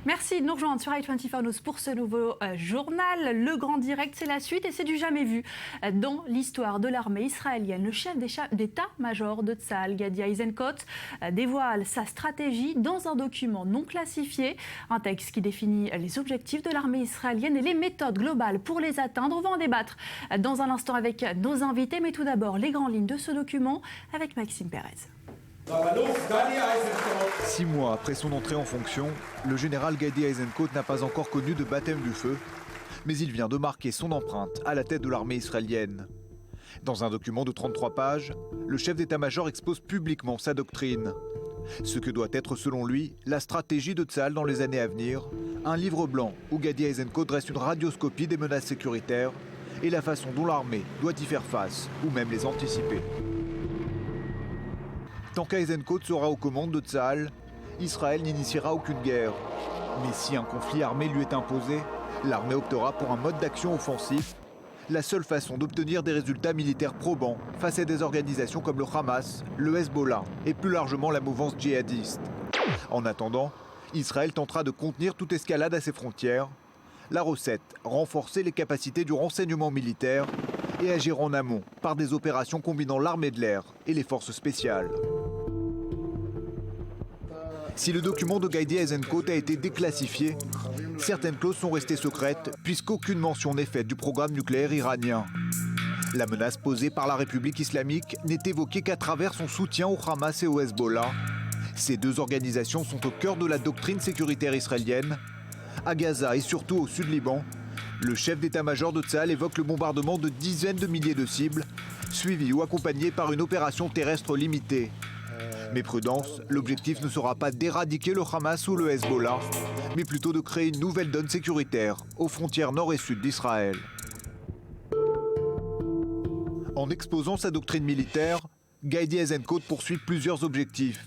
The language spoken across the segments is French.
Merci de nous rejoindre sur i24 News pour ce nouveau journal. Le Grand Direct, c'est la suite et c'est du jamais vu. Dans l'histoire de l'armée israélienne, le chef d'état-major de Tsahal, Gadi Eisenkot, dévoile sa stratégie dans un document non classifié. Un texte qui définit les objectifs de l'armée israélienne et les méthodes globales pour les atteindre. On va en débattre dans un instant avec nos invités. Mais tout d'abord, les grandes lignes de ce document avec Maxime Pérez. 6 mois après son entrée en fonction, le général Gadi Eisenkot n'a pas encore connu de baptême du feu, mais il vient de marquer son empreinte à la tête de l'armée israélienne. Dans un document de 33 pages, le chef d'état-major expose publiquement sa doctrine. Ce que doit être selon lui la stratégie de Tsahal dans les années à venir, un livre blanc où Gadi Eisenkot dresse une radioscopie des menaces sécuritaires et la façon dont l'armée doit y faire face ou même les anticiper. Tant qu'Eisenkot sera aux commandes de Tsahal, Israël n'initiera aucune guerre. Mais si un conflit armé lui est imposé, l'armée optera pour un mode d'action offensif, la seule façon d'obtenir des résultats militaires probants face à des organisations comme le Hamas, le Hezbollah et plus largement la mouvance djihadiste. En attendant, Israël tentera de contenir toute escalade à ses frontières. La recette, renforcer les capacités du renseignement militaire et agir en amont par des opérations combinant l'armée de l'air et les forces spéciales. Si le document de Gadi Eisenkot a été déclassifié, certaines clauses sont restées secrètes puisqu'aucune mention n'est faite du programme nucléaire iranien. La menace posée par la République islamique n'est évoquée qu'à travers son soutien au Hamas et au Hezbollah. Ces deux organisations sont au cœur de la doctrine sécuritaire israélienne. À Gaza et surtout au sud Liban, le chef d'état-major de Tsahal évoque le bombardement de dizaines de milliers de cibles, suivi ou accompagné par une opération terrestre limitée. Mais prudence, l'objectif ne sera pas d'éradiquer le Hamas ou le Hezbollah, mais plutôt de créer une nouvelle donne sécuritaire aux frontières nord et sud d'Israël. En exposant sa doctrine militaire, Gadi Eisenkot poursuit plusieurs objectifs.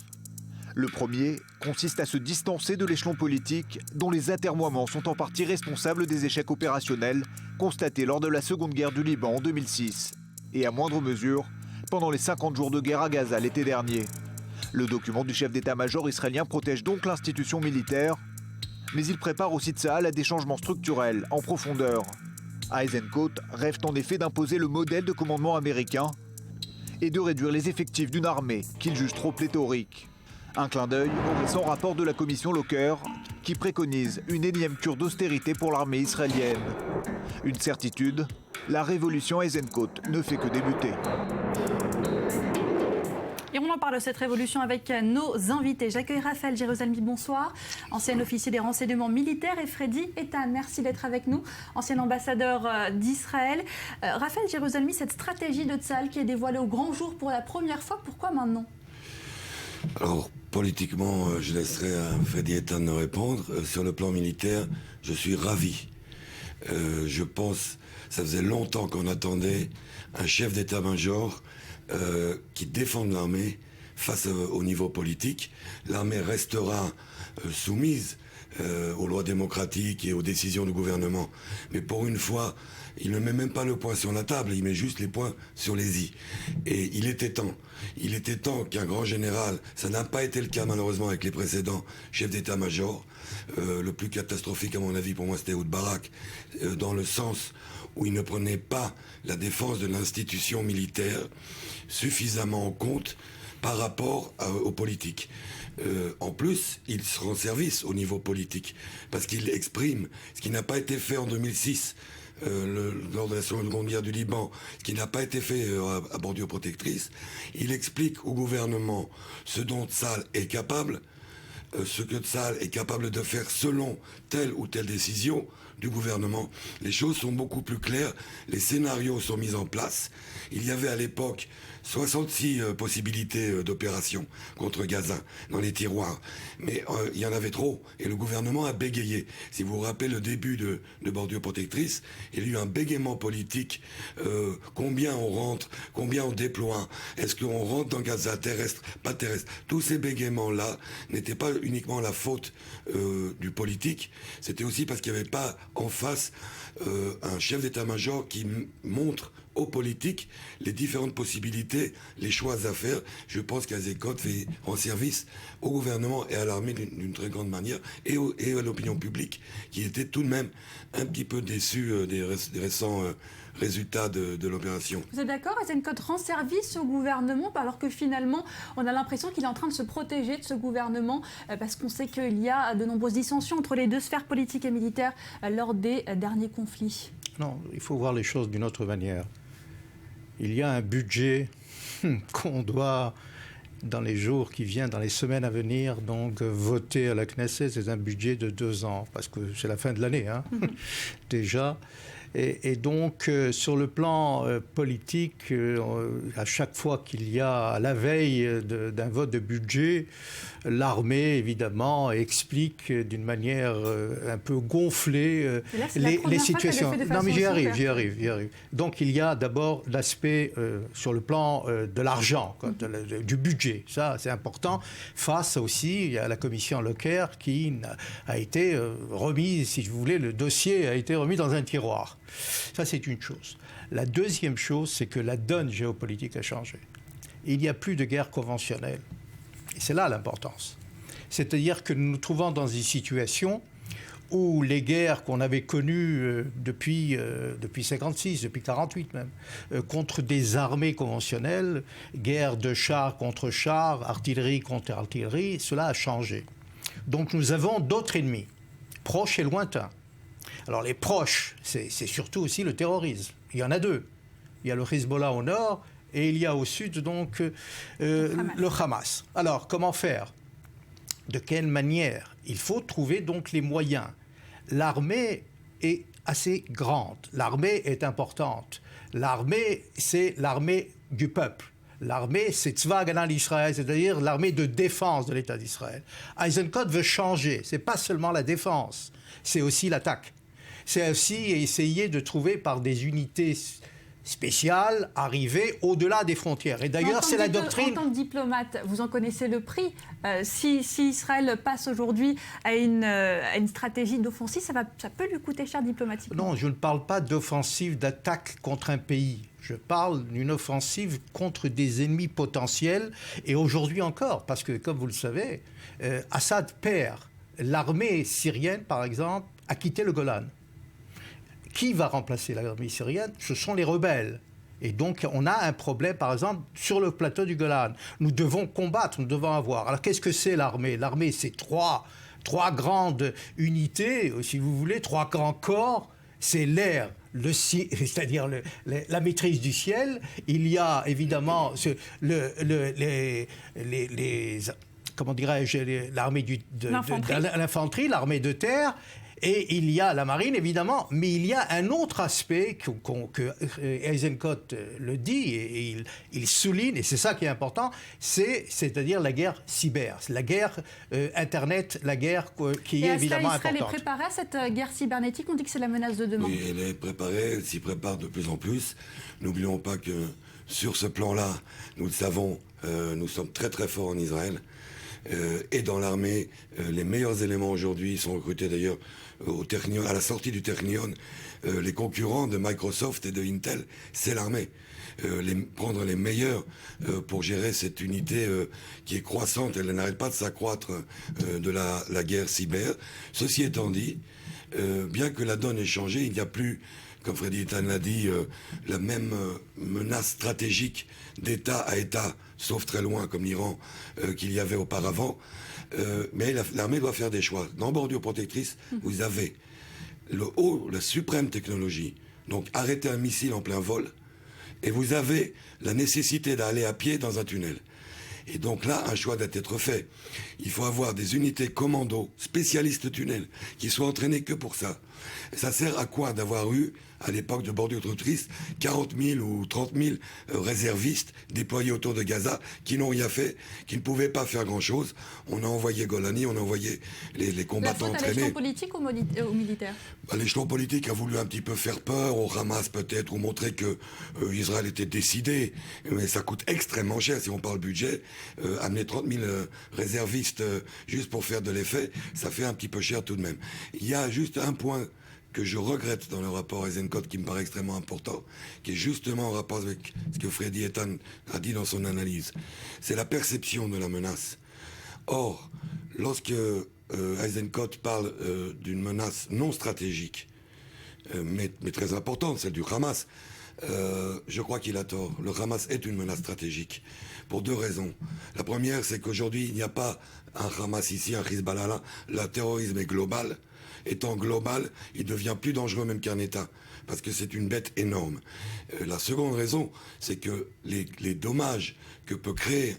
Le premier consiste à se distancer de l'échelon politique dont les atermoiements sont en partie responsables des échecs opérationnels constatés lors de la Seconde Guerre du Liban en 2006 et à moindre mesure pendant les 50 jours de guerre à Gaza l'été dernier. Le document du chef d'état-major israélien protège donc l'institution militaire, mais il prépare aussi Tsahal à des changements structurels en profondeur. Eisenkot rêve en effet d'imposer le modèle de commandement américain et de réduire les effectifs d'une armée qu'il juge trop pléthorique. Un clin d'œil au récent rapport de la commission Locker qui préconise une énième cure d'austérité pour l'armée israélienne. Une certitude, la révolution Eisenkot ne fait que débuter. Et on en parle de cette révolution avec nos invités. J'accueille Raphaël Jérusalemi, bonsoir, ancien officier des renseignements militaires, et Freddy Eitan, merci d'être avec nous, ancien ambassadeur d'Israël. Raphaël Jérusalemi, cette stratégie de Tsahal qui est dévoilée au grand jour pour la première fois, pourquoi maintenant ? Alors, politiquement, je laisserai à Freddy Eitan de répondre. Sur le plan militaire, je suis ravi. Je pense, ça faisait longtemps qu'on attendait un chef d'état-major qui défendent l'armée face au niveau politique. L'armée restera soumise aux lois démocratiques et aux décisions du gouvernement. Mais pour une fois, il ne met même pas le point sur la table, il met juste les points sur les i. Et il était temps qu'un grand général, ça n'a pas été le cas malheureusement avec les précédents chefs d'état-major, le plus catastrophique à mon avis pour moi c'était Ehud Barak, dans le sens où il ne prenait pas la défense de l'institution militaire suffisamment en compte par rapport aux politiques. En plus, il se rend service au niveau politique, parce qu'il exprime ce qui n'a pas été fait en 2006, lors de la Seconde Guerre du Liban, ce qui n'a pas été fait à bordure protectrice. Il explique au gouvernement ce dont Tsahal est capable, ce que Tsahal est capable de faire selon telle ou telle décision du gouvernement. Les choses sont beaucoup plus claires, les scénarios sont mis en place. Il y avait à l'époque 66 possibilités d'opération contre Gaza dans les tiroirs, mais il y en avait trop et le gouvernement a bégayé. Si vous vous rappelez le début de bordure protectrice, il y a eu un bégaiement politique. Combien on rentre, combien on déploie, est-ce qu'on rentre dans Gaza, terrestre, pas terrestre. Tous ces bégaiements-là n'étaient pas uniquement la faute du politique, c'était aussi parce qu'il n'y avait pas en face un chef d'état-major qui montre aux politiques les différentes possibilités, les choix à faire. Je pense qu'Eisenkot fait en service au gouvernement et à l'armée d'une très grande manière, et à l'opinion publique, qui était tout de même un petit peu déçue des récents résultats de l'opération. Vous êtes d'accord, Eisenkot rend service au gouvernement, alors que finalement, on a l'impression qu'il est en train de se protéger de ce gouvernement, parce qu'on sait qu'il y a de nombreuses dissensions entre les deux sphères politiques et militaires lors des derniers conflits. Non, il faut voir les choses d'une autre manière. Il y a un budget qu'on doit, dans les jours qui viennent, dans les semaines à venir, donc voter à la Knesset. C'est un budget de 2 ans, parce que c'est la fin de l'année, déjà. Et donc, sur le plan politique, à chaque fois qu'il y a, à la veille d'un vote de budget, l'armée, évidemment, explique d'une manière un peu gonflée les situations. Non, mais j'y arrive. Donc, il y a d'abord l'aspect sur le plan de l'argent, du budget. Ça, c'est important. Face aussi, il y a la commission Locker qui a été remise, si vous voulez, le dossier a été remis dans un tiroir. Ça, c'est une chose. La deuxième chose, c'est que la donne géopolitique a changé. Il n'y a plus de guerre conventionnelle. Et c'est là l'importance. C'est-à-dire que nous nous trouvons dans une situation où les guerres qu'on avait connues depuis 1956, depuis 1948 même, contre des armées conventionnelles, guerre de chars contre chars, artillerie contre artillerie, cela a changé. Donc nous avons d'autres ennemis, proches et lointains. Alors les proches, c'est surtout aussi le terrorisme. Il y en a 2. Il y a le Hezbollah au nord et il y a au sud donc le Hamas. Alors comment faire? De quelle manière? Il faut trouver donc les moyens. L'armée est assez grande. L'armée est importante. L'armée, c'est l'armée du peuple. L'armée, c'est Tzva Hagana l'Israël, c'est-à-dire l'armée de défense de l'État d'Israël. Eisenkot veut changer. C'est pas seulement la défense, c'est aussi l'attaque. C'est aussi essayer de trouver par des unités spéciales arriver au-delà des frontières. Et d'ailleurs, c'est la doctrine... En tant que diplomate, vous en connaissez le prix. Si Israël passe aujourd'hui à une stratégie d'offensive, ça peut lui coûter cher diplomatiquement. Non, je ne parle pas d'offensive, d'attaque contre un pays. Je parle d'une offensive contre des ennemis potentiels. Et aujourd'hui encore, parce que, comme vous le savez, Assad perd. L'armée syrienne, par exemple, a quitté le Golan. Qui va remplacer l'armée syrienne? Ce sont les rebelles. Et donc, on a un problème, par exemple, sur le plateau du Golan. Nous devons combattre, nous devons avoir. Alors, qu'est-ce que c'est l'armée? L'armée, c'est trois grandes unités, si vous voulez, 3 grands corps. C'est l'air, c'est-à-dire la maîtrise du ciel. Il y a évidemment comment dirais-je, l'armée l'infanterie, l'armée de terre. Et il y a la marine, évidemment, mais il y a un autre aspect que Eisenkot le dit et il souligne, et c'est ça qui est important, c'est-à-dire la guerre cyber, la guerre Internet, la guerre qui est évidemment importante. Israël est préparé à cette guerre cybernétique? On dit que c'est la menace de demain. Oui, elle est préparée, elle s'y prépare de plus en plus. N'oublions pas que sur ce plan-là, nous le savons, nous sommes très très forts en Israël. Et dans l'armée, les meilleurs éléments aujourd'hui sont recrutés d'ailleurs à la sortie du Technion. Les concurrents de Microsoft et de Intel, c'est l'armée. Prendre les meilleurs pour gérer cette unité qui est croissante, elle n'arrête pas de s'accroître de la guerre cyber. Ceci étant dit, bien que la donne ait changé, il n'y a plus, comme Freddy Eitan l'a dit, la même menace stratégique d'État à État, sauf très loin comme l'Iran, qu'il y avait auparavant. Mais l'armée doit faire des choix. Dans Bordure Protectrice, vous avez la suprême technologie, donc arrêter un missile en plein vol, et vous avez la nécessité d'aller à pied dans un tunnel. Et donc là, un choix doit être fait. Il faut avoir des unités commando, spécialistes tunnels, qui soient entraînés que pour ça. Et ça sert à quoi d'avoir eu, à l'époque de Bordure Protectrice, 40 000 ou 30 000 réservistes déployés autour de Gaza, qui n'ont rien fait, qui ne pouvaient pas faire grand-chose. On a envoyé Golani, on a envoyé les combattants entraînés. La faute à l'échelon politique ou aux militaires? L'échelon politique a voulu un petit peu faire peur, au Hamas peut-être, ou montrer que Israël était décidé. Mais ça coûte extrêmement cher, si on parle budget. Amener 30 000 réservistes juste pour faire de l'effet, ça fait un petit peu cher tout de même. Il y a juste un point que je regrette dans le rapport Eisenkot, qui me paraît extrêmement important, qui est justement en rapport avec ce que Freddy Ethan a dit dans son analyse. C'est la perception de la menace. Or, lorsque Eisenkot parle d'une menace non stratégique, mais très importante, celle du Hamas, je crois qu'il a tort. Le Hamas est une menace stratégique, pour deux raisons. La première, c'est qu'aujourd'hui, il n'y a pas un Hamas ici, un Hezbollah là. Le terrorisme est global. Étant global, il devient plus dangereux même qu'un État, parce que c'est une bête énorme. La seconde raison, c'est que les dommages que peut créer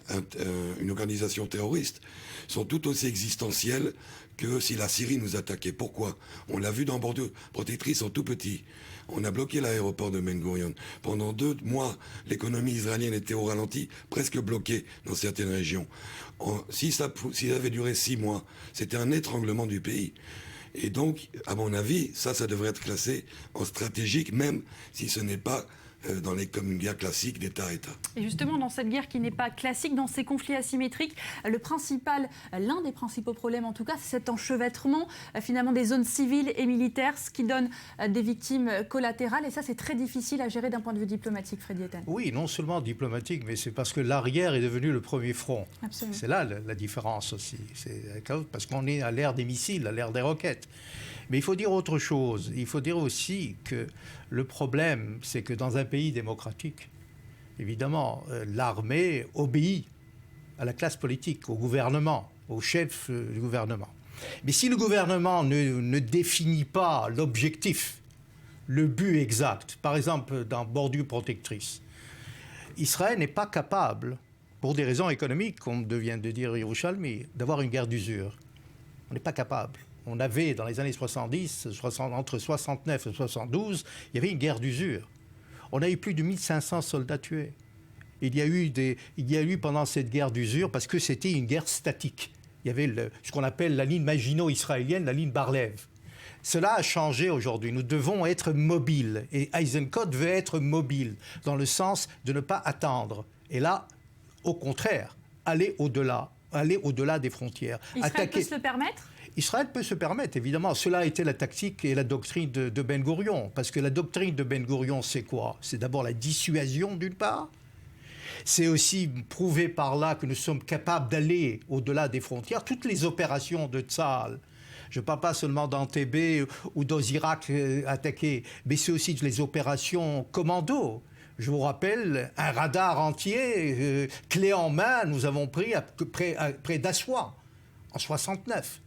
une organisation terroriste sont tout aussi existentiels que si la Syrie nous attaquait. Pourquoi? On l'a vu dans Bordeaux, protectrices sont tout petits. On a bloqué l'aéroport de Ben Gurion. Pendant 2 mois, l'économie israélienne était au ralenti, presque bloquée dans certaines régions. Si ça avait duré 6 mois, c'était un étranglement du pays. Et donc, à mon avis, ça devrait être classé en stratégique, même si ce n'est pas comme une guerre classique d'État à État. Et justement, dans cette guerre qui n'est pas classique, dans ces conflits asymétriques, l'un des principaux problèmes en tout cas, c'est cet enchevêtrement finalement des zones civiles et militaires, ce qui donne des victimes collatérales. Et ça, c'est très difficile à gérer d'un point de vue diplomatique, Freddy Ethan. Oui, non seulement diplomatique, mais c'est parce que l'arrière est devenu le premier front. Absolument. C'est là la différence aussi. C'est parce qu'on est à l'ère des missiles, à l'ère des roquettes. Mais il faut dire autre chose. Il faut dire aussi que le problème, c'est que dans un pays démocratique, évidemment, l'armée obéit à la classe politique, au gouvernement, au chef du gouvernement. Mais si le gouvernement ne définit pas l'objectif, le but exact, par exemple dans bordure protectrice, Israël n'est pas capable, pour des raisons économiques, comme vient de dire Yerushalmi, d'avoir une guerre d'usure. On n'est pas capable. On avait, dans les années 70, entre 69 et 72, il y avait une guerre d'usure. On a eu plus de 1500 soldats tués. Il y a eu pendant cette guerre d'usure, parce que c'était une guerre statique. Il y avait ce qu'on appelle la ligne Maginot-israélienne, la ligne Bar-Lev. Cela a changé aujourd'hui. Nous devons être mobiles. Et Eisenkot veut être mobile, dans le sens de ne pas attendre. Et là, au contraire, aller au-delà des frontières. Israël peut se le permettre ? Israël peut se permettre, évidemment. Cela a été la tactique et la doctrine de Ben Gurion. Parce que la doctrine de Ben Gurion, c'est quoi? C'est d'abord la dissuasion, d'une part. C'est aussi prouver par là que nous sommes capables d'aller au-delà des frontières. Toutes les opérations de Tzahal, je ne parle pas seulement d'Entebbe ou d'Ozirak attaqués, mais c'est aussi les opérations commando. Je vous rappelle, un radar entier, clé en main, nous avons pris près d'Assoua, en 69.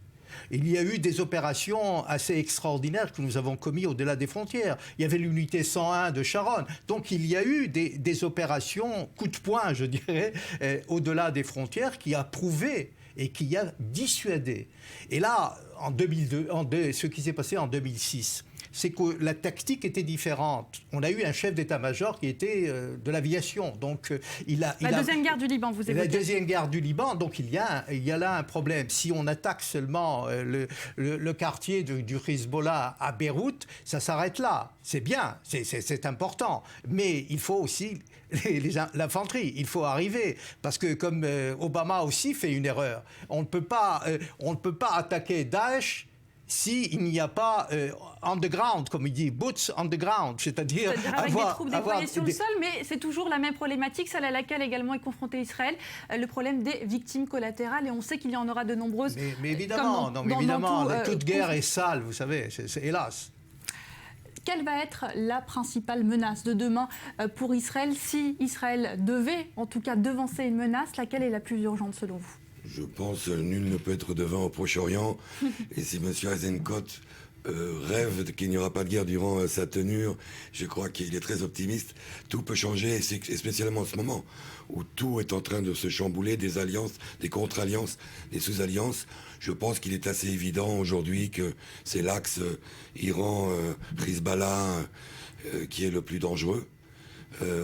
Il y a eu des opérations assez extraordinaires que nous avons commises au-delà des frontières. Il y avait l'unité 101 de Sharon. Donc il y a eu des opérations coup de poing, je dirais, au-delà des frontières qui a prouvé et qui a dissuadé. Et là, en 2002, ce qui s'est passé en 2006, c'est que la tactique était différente. On a eu un chef d'état-major qui était de l'aviation. Donc, deuxième guerre du Liban, vous évoquez. La deuxième guerre du Liban, donc il y a là un problème. Si on attaque seulement le quartier du Hezbollah à Beyrouth, ça s'arrête là. C'est bien, c'est important. Mais il faut aussi l'infanterie, il faut arriver. Parce que comme Obama aussi fait une erreur, on ne peut pas attaquer Daesh s'il n'y a pas underground, comme il dit, boots on the ground, c'est-à-dire avec des troupes déployées sur le sol, mais c'est toujours la même problématique, celle à laquelle également est confronté Israël, le problème des victimes collatérales, et on sait qu'il y en aura de nombreuses. Mais évidemment, toute guerre est sale, vous savez, c'est hélas. Quelle va être la principale menace de demain pour Israël, si Israël devait, en tout cas, devancer une menace, laquelle est la plus urgente selon vous ? Je pense que nul ne peut être devant au Proche-Orient. Et si M. Eisenkot rêve qu'il n'y aura pas de guerre durant sa tenue, je crois qu'il est très optimiste. Tout peut changer, et spécialement en ce moment, où tout est en train de se chambouler, des alliances, des contre-alliances, des sous-alliances. Je pense qu'il est assez évident aujourd'hui que c'est l'axe Iran-Hezbollah qui est le plus dangereux,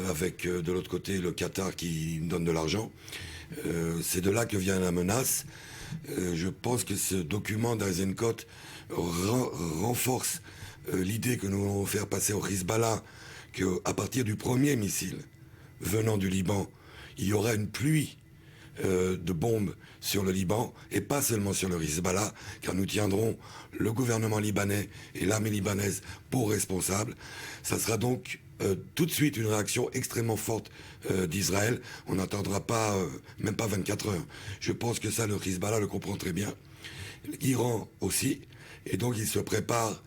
avec de l'autre côté le Qatar qui donne de l'argent. C'est de là que vient la menace. Je pense que ce document d'Eisenkot renforce l'idée que nous allons faire passer au Hezbollah qu'à partir du premier missile venant du Liban, il y aura une pluie de bombes sur le Liban, et pas seulement sur le Hezbollah, car nous tiendrons le gouvernement libanais et l'armée libanaise pour responsables. Ça sera donc tout de suite une réaction extrêmement forte d'Israël. On n'attendra pas, même pas 24 heures. Je pense que ça, le Hezbollah le comprend très bien. L'Iran aussi. Et donc, ils se préparent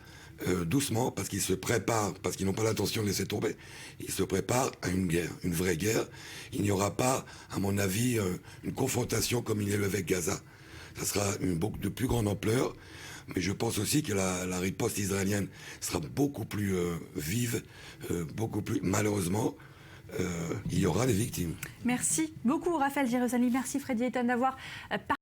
doucement, parce qu'ils n'ont pas l'intention de laisser tomber. Ils se préparent à une guerre, une vraie guerre. Il n'y aura pas, à mon avis, une confrontation comme il y a eu avec Gaza. Ça sera de plus grande ampleur. Mais je pense aussi que la riposte israélienne sera beaucoup plus vive, beaucoup plus... Malheureusement, il y aura des victimes. Merci beaucoup, Raphaël Gerusani. Merci, Freddy Etan, d'avoir